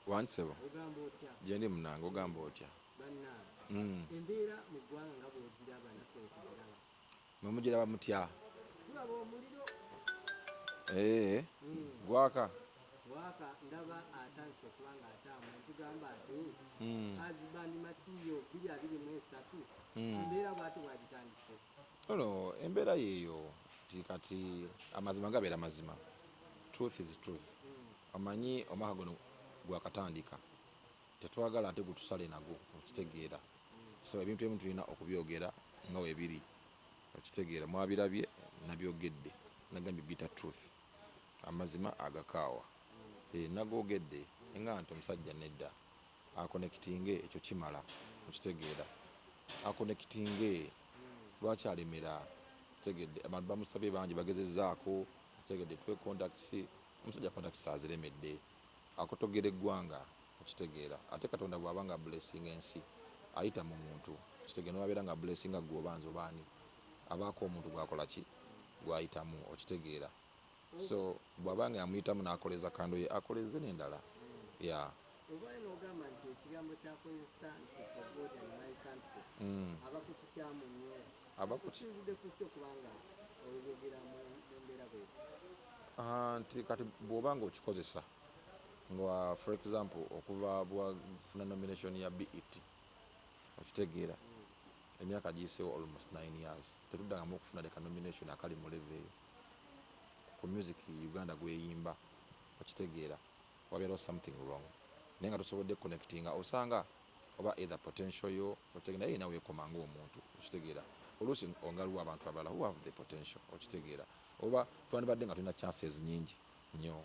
17 gyendi munange ogamba otya embeera mu ggwanga nga bw'ogiraba naffe okugiraba mwe mugiraba mutya tulaba omuliro gwaka ndaba atandise okuba nga ataamu tugamba ati azibandi matiyo 2023 embeera bwati bwagitandise no embeera yeeyo kati amazima gabeera mazima truth is truth amanyi omwaka guno gwakatandika tetwagala ate gutusale nago okitegeera so ebintu ebimu tulina okubyogera nga weebiri okitegeera mwabirabye nabyogedde nagambye bita truth amazima agakaawa nagogedde nga nti omusajja nedda akonekitinge ekyo kimala okitegeera akonekitinge lwaki alemera tegedde abantu bamusabye bangi bagezezzaako tegedde twe contacts omusajja contacts aziremedde akotogera eggwanga okitegeera ate katonda bw'abanga blessing ensi ayita mu muntu okitegeera nowabeera nga blessing gwe obanza obaani abaako omuntu gwakola ki gwayitamu okitegeera so bw'abanga yamuyitamu n'akoleza kando ye akoleze n'endala ya obaye n'ogamba nti ekigambo kyakozesa nti for God and my country abakukikyamu nnyo abakusinzidde ku kyo kubanga oyogera mu mbeera bwe nti kati bw'obanga okikozesa nga for example okuva bwafuna nomination ya Bya Eddy okitegeera emyaka giyiseewo almost 9 years tetuddangamu okufuna leka nomination akali mu level eyo ku music Uganda gweyimba okitegeera wabeerawo something wrong naye nga tusobodde connectinga osanga oba either potential yo okitegeera naye nawe ekomanga omuntu okitegeera oluusi ongaluwa abantu abalala who have the potential okitegeera oba twandibadde nga tulina chances nyingi nnyo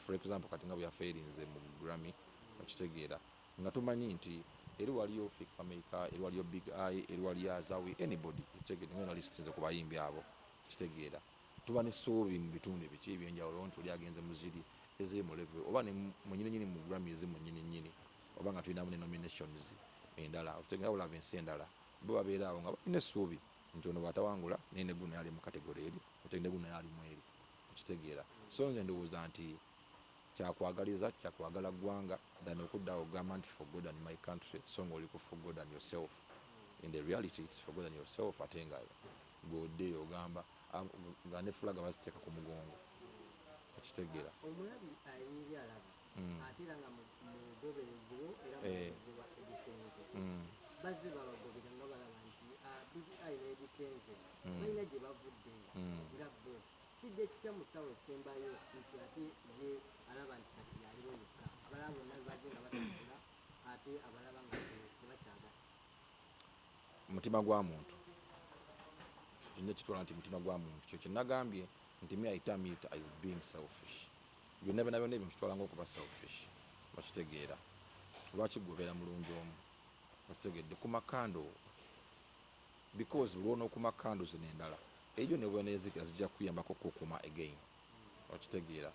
for example kati nga bwe yafeerinze mu Grammy okitegeera nga tumanyi nti eri waliyo Fik Fameka eri waliyo Big Eye eri waliyo Azawi anybody okitegeera nga nalisinze ku bayimbi abo okitegeera tuba n'essuubi mu bitundu ebiki ebyenjawulo nti oli agenze mu ziri eziri mu level oba ne munyininyini mu Grammy ezi munyininyini oba nga tulinamu ne nominations endala okitegeera olaba ensi endala bo babeera awo nga balina essuubi nti ono bw'atawangula naye ne guno yali mu kategori eri otegeera ne guno yali mu eri okitegeera so nze ndowooza nti kyakwagala ggwanga than okuddawo ogamba nti for God and my country so ng'oliko for God and yourself in the reality it's for God and yourself ate nga gw'oddeeyo ogamba nga ne fulaga baziteeka ku mugongo okitegeera omulabi ayinza alaba ate era nga mugoberezibwo era mugezebwa Eddy Kenzo bazze babagobera nga balaba nti Bya Eddy Kenzo balina gye bavudde nga bo kidde kitya musawo esembayo nti ate ye alaba nti kati yaliwo yokka abalaba bonna bazze nga batambula ate abalaba nga tebakyagasa mutima gwa muntu kinne kitwala nti mutima gwa muntu kyo kyenagambye nti me I term it as being selfish byonna byonna byonna ebintu kitwala ng'okuba selfish bakitegeera lwaki gwobeera mulungi omu okitegedde ku makando because bulwono ku makando zino endala ejo ne bwenezikira zijja kuyambako kukuma again okitegeera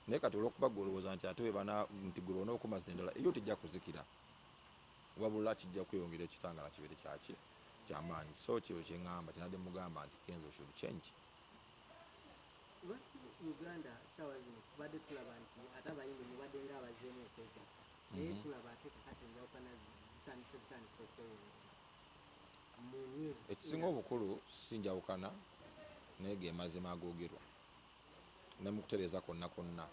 naye kati olwokuba gwolowooza nti ate webana nti gwe bona okuma zino endala ejo tejja kuzikira wabula kijja kweyongera ekitangala kibeere kyaki kyamaanyi so kyo kyeŋŋamba kinadde mugamba nti Kenzo should change lwaki Uganda sawa zino tubadde tulaba nti ate abayimbi mubadde ng'abazeemu okwega naye tulaba ate kakati enjawukana zitandise okwewunga ekisinga obukulu sinjawukana naye ge mazima agoogerwa ne mu kutereeza konna konna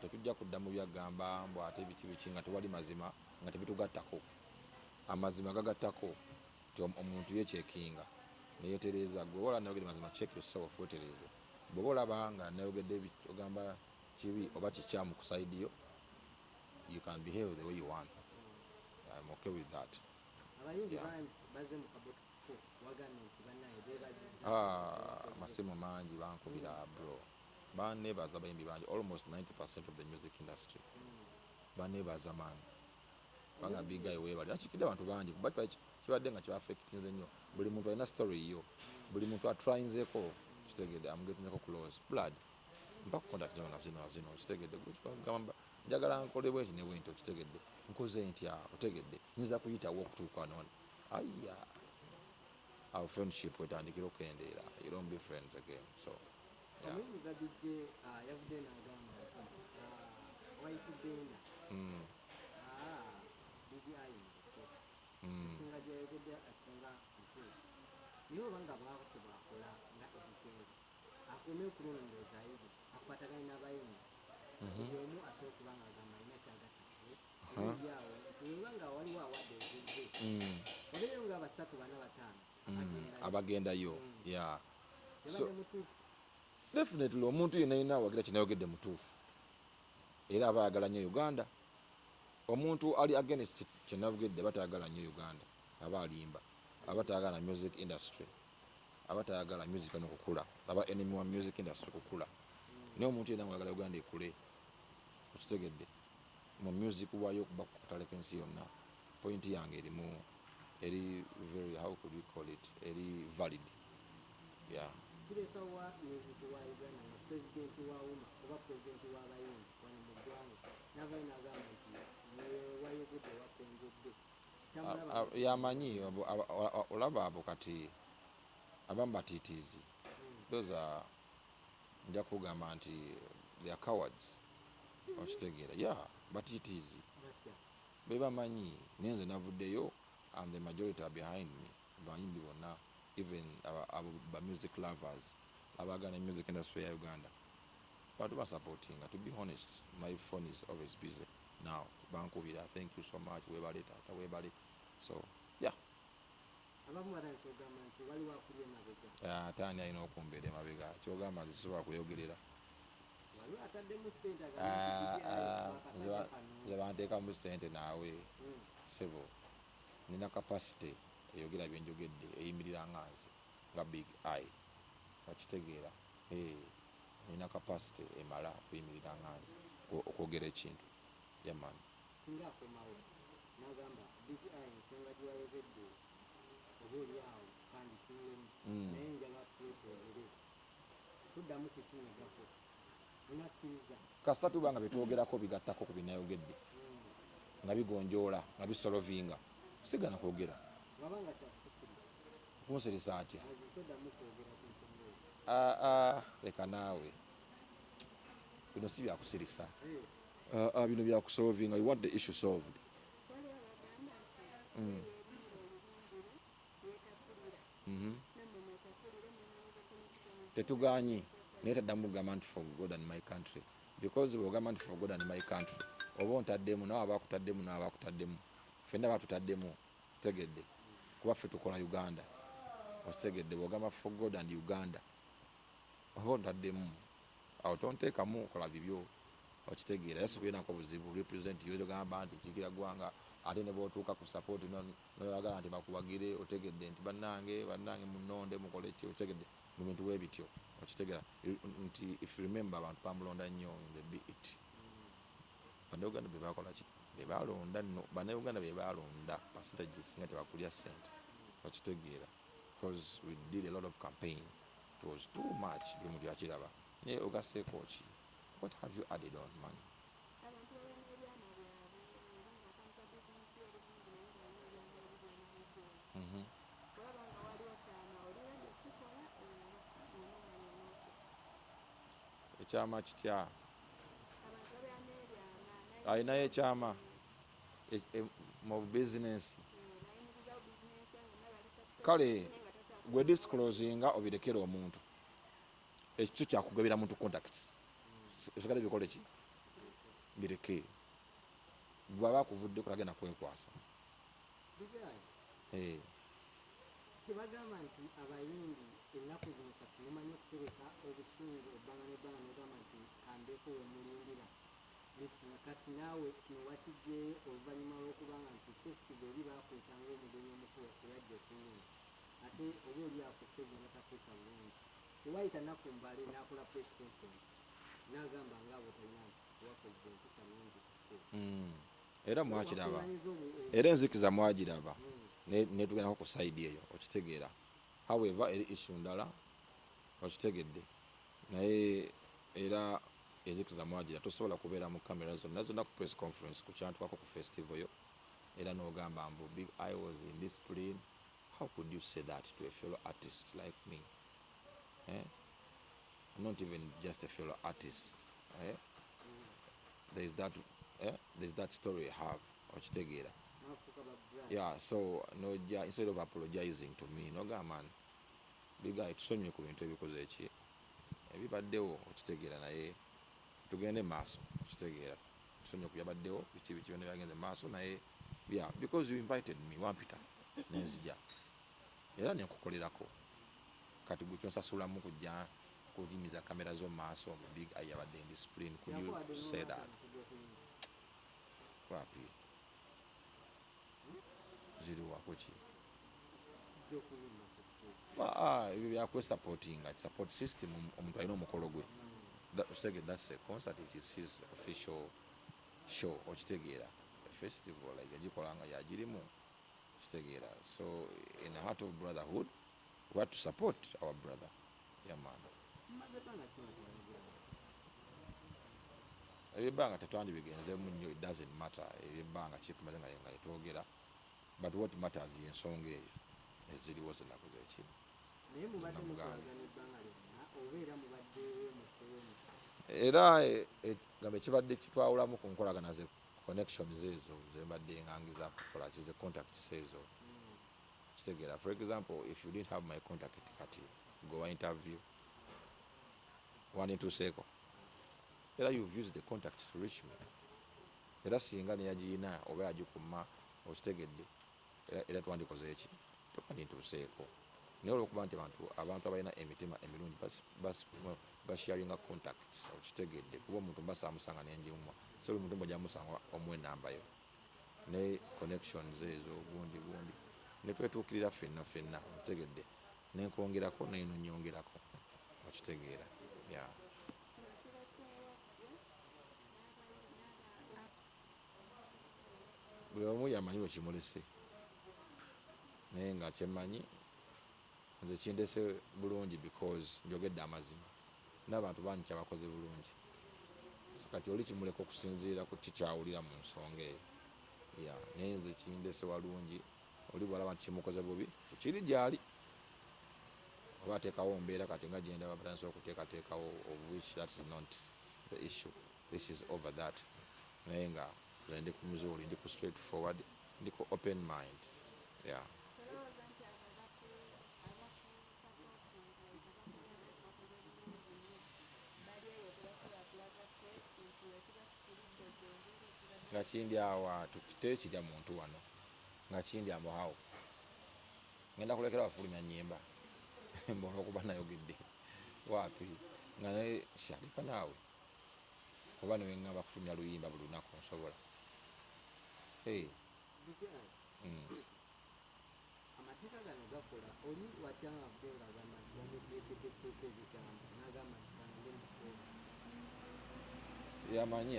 tetujja kudda mu byagamba mbu ate biki nga tewali mazima nga tebitugattako amazima gagattako nti omuntu yeekyekinga neyetereeza gwe oba olaba nayogedde mazima check yourself wetereeze bw'oba olaba nga nayogedde ogamba kibi oba kikyamu ku side yo you can behave the way you want. I'm okay with that. Masimu mangi bankubira bro banebaza bayimbi bangi almost 90% of the music industry banebaza man banga biga ewebali akikidde abantu bangi kibadde nga kibaffectinze nnyo buli muntu alina story yo buli muntu atryinzeko kitegedde amugetinzeko close blood mpaka contact na zino kitegedde gamba njagala nkole bweki ne bwenti kitegedde nkoze ntya otegedde nyiza kuyitawo okutuuka none ayya our friendship wetandikira okendeera you don't be friends again so yeah. BBI esinga gyayogedde asinga ntuufu naye oba nga bwakutyo bwakola nga Eddy Kenzo akuume okulonda zaidi akwataganye n'abayimbi buli omu asobola okuba nga agamba alina kyagattako ebyawo weba nga waliwo awadde ezizze obeeyo nga basatu bana bataano abagendayo yeah. yabadde mutuufu Definitely omuntu yenna awagira kinayogedde mutuufu era aba ayagala nnyo Uganda. Omuntu ali against kyenavugedde aba tayagala nnyo Uganda, aba alimba, aba tayagala music industry, aba tayagala music n'okukula, aba enemy wa music industry kukula. Naye omuntu yenna ayagala Uganda ekule, okitegedde mu music wayo okuba ku katale k'ensi yonna. Point yange erimu eri very, how could we call it, eri valid. Yeah. Kireka wa music wa Uganda nga president wa UMA oba president wa bayimbi wano mu ggwanga navayo n'agamba nti wayogedde wapenjedde yamanyi olaba abo kati abamu batiitiizi. Those are nja kugamba nti they are cowards. Okitegeera yeah batiitiizi be bamanyi naye nze navuddeyo and the majority are behind me. Bayimbi bonna even our music lovers abagana music industry ya Uganda but we are supporting. To be honest, my phone is always busy now. Bankubira, thank you so much. Webale. So yeah. Tanya ino okumbere mabega kyogamba zisobola kuyogerera zebanteeka mu ssente naawe sebo nina capacity eyogera byenjogedde eyimirira ngansi nga big eye okitegeera nina capacity emala kuyimirira ngansi okwogera ekintu yamani singa akomawo nagamba big eye ensonga gyewayogedde oba oliawo kandi tuwemu naye njala twetwogere tuddamu kukinyigako unakkiriza kasita tuba nga byetwogerako bigattako ku binayogedde nga bigonjoola nga bisolovinga sigana kwogera wabanga kyakukusirisa kunsirisa atya tuddamu kwogera ku nsonga leka naawe bino si byakusirisa bino byakusolvinga. You want the issue solved. Tetuganyi naye taddamu kugamba nti for God and my country because bw'ogamba nti for God and my country oba ontaddemu nawe abakutaddemu nawe abakutaddemu ffenna batutaddemu otegedde kuba ffe tukola Uganda otegedde bw'ogamba for God and Uganda oba ontaddemu awo tonteekamu okola bibyo okitegeera yesu kuyenako buzibu represent yogamba nti kikira gwanga ate ne bw'otuuka ku support noyagala nti bakubagire otegedde nti bannange munonde mukole ki otegedde mu bintu webityo okitegeera nti if you remember abantu bamulonda nnyo in the BET bannayuganda be bakola ki be balonda nno bannayuganda be balonda percentages nga tebakulya ssente okitegeera because we did a lot of campaign. It was too much buli muntu yakiraba naye ogaseeko ki. What have you added on, man? Ekyama kitya alinayo ekyama mu bizinesi kale gwe disclosinga obirekera omuntu ekyo kyakugabira muntu contacts esigale bikole ki bireke bwaba akuvudde kulagenda kwekwasa kyebagamba nti abayimbi ennaku zino kati mumanyi okutereka obusungu ebbanga nebbanga nogamba nti kambeko wemulindira kati naawe kino wakijjeyo oluvannyuma lw'okubanga nti festival eri bakwetanga omugenyi omukulu eyajja okunyuma ate oba oli akufezi nga takwesa bulungi tewayita nnaku mbale n'akola press conference n'agamba ngaabo talina nti wakoze empisa mungi era mwakiraba era enzikiza mwagiraba netugendako ku side eyo okitegeera however eri issue ndala okitegedde naye era enzikiza mwagira tosobola kubeera mu kamera zonna ku press conference ku kyantukako ku festival yo era n'ogamba mbu big I was in this plane. How could you say that to a fellow artist like me? Not even just a fellow artist. There is that there's that story I have okitegeera. n'afuuka ba brother. Yeah, so nojja instead of apologizing to me nogamba biga tusonyiwe ku bintu ebikoze eki ebibaddewo okitegeera naye tugende maaso okitegeera tusonyiwe ku byabaddewo biki byonna byagenze maaso naye yeah, because you invited me wampita nenzija era nenkukolerako kati gwe kyonsasulamu kujja kulimiza kamera zo maaso big eye yabadde indiscipline. Could you say that? Wapi ziriwa kuki ebyo byakwesupportinga support system omuntu alina omukolo gwe that's a concert, it is his official show okitegeera a festival like agikolanga yagirimu okitegeera. So in the heart of brotherhood we have to support our brother. Yeah, man. Eby'ebbanga tetwandibigenzeemu nnyo, it doesn't matter eby'ebbanga kitumaze nga yetwogera, but what matters y'ensonga eyo eziriwo zinaku zeki. Naye mubadde mukolagana ebbanga lyonna oba era mubadde mukoloni? Era gambe kibadde kitwawulamu ku nkolagana ze connections ezo zembadde ngangiza kukola kize contacts ezo kitegeera. For example, if you didn't have my contact kati go interview wanituuseeko era you've used the contact to reach me, era singa neyagiina oba yagikuma okitegedde era twandikoze eki tokandintuuseeko. Naye olwokuba nti abantu abalina emitima emirungi basharinga contacts okitegedde kuba omuntu mbasaamusanga nenjimwa so buli muntu mbajja musanga omuwa enamba yo ne connections ezo gundi netwetuukirira ffenna okitegedde nenkwongerako neno nyongerako okitegeera. Yeah. Buli omu yamanyi bwe kimulese naye nga kyemmanyi nze kindese bulungi because njogedde amazima n'abantu bangi kyabakoze bulungi, kati oli kimuleka okusinziira ku kikyawulira mu nsonga eyo. Yeah, naye nze kindese walungi oli bwalaba nti kimukoze bubi kiri gyali oba ateekawo mbeera kati nga gyenda batansobola okuteekateekawo of which that is not the issue, this is over that. Naye nga ndi ku muzuuli ndi ku straight forward ndi ku open mind. Yeah. Nga kindi awa tekirya muntu wano nga kindi amuhawo ngenda kulekera bafulumya nnyimba mbona okuba nayogedde wapi nga naye shalika naawe oba neweŋŋamba kufulumya luyimba buli lunaku nsobola. Amateeka gano gakola oli watyanga kubenga gamba nti bamuteeketeseeko ebigambo n'agamba nti bange mukozi yamanyi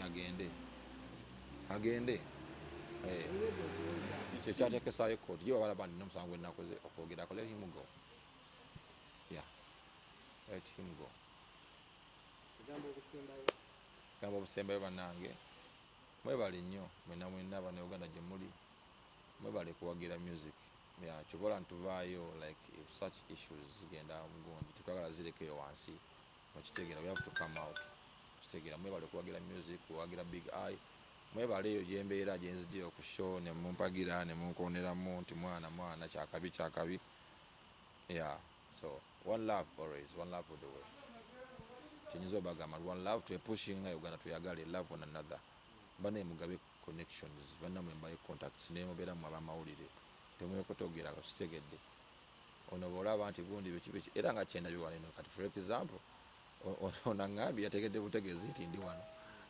agende kyekyateekesaayo kooti ye wabalaba nti nomusango gwenakoze okwogerako let him go. Yeah, let him go. Gamba obusembayo bannange mwebale nnyo mwenna bannayuganda gye muli mwebale kuwagira music. Yeah, kibola ntuvaayo like if such issues zigenda mugundi tetwagala zirekeyo wansi okitegeera, we have to come out okitegeera. Mwebale kuwagira music, kuwagira big eye, mwebale eyo gyembeera gyenzijira ku show nemumpagira nemunkoneramu nti mwana kyakabi. Yeah, so one love always, one love all the way. Kinyiza obagamba one love, twepushinga Uganda tuyagale love one another. Bane mugabe connections, bana mwembaye contacts nemubeera mu abamawulire temwekotogera kusitegedde ono bwolaba nti gundi biki era nga kyenda biwaleno kati for example onangambye yategedde butegeezi nti ndi wano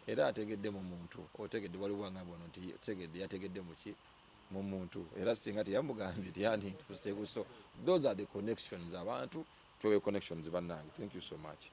era ategedde mu muntu otegedde waliwo wangambye wano nti tegedde yategedde muki mu muntu era singa tiyamugambye tiyandi ntuseeko. So those are the connections abantu twewe connections bannange. Thank you so much.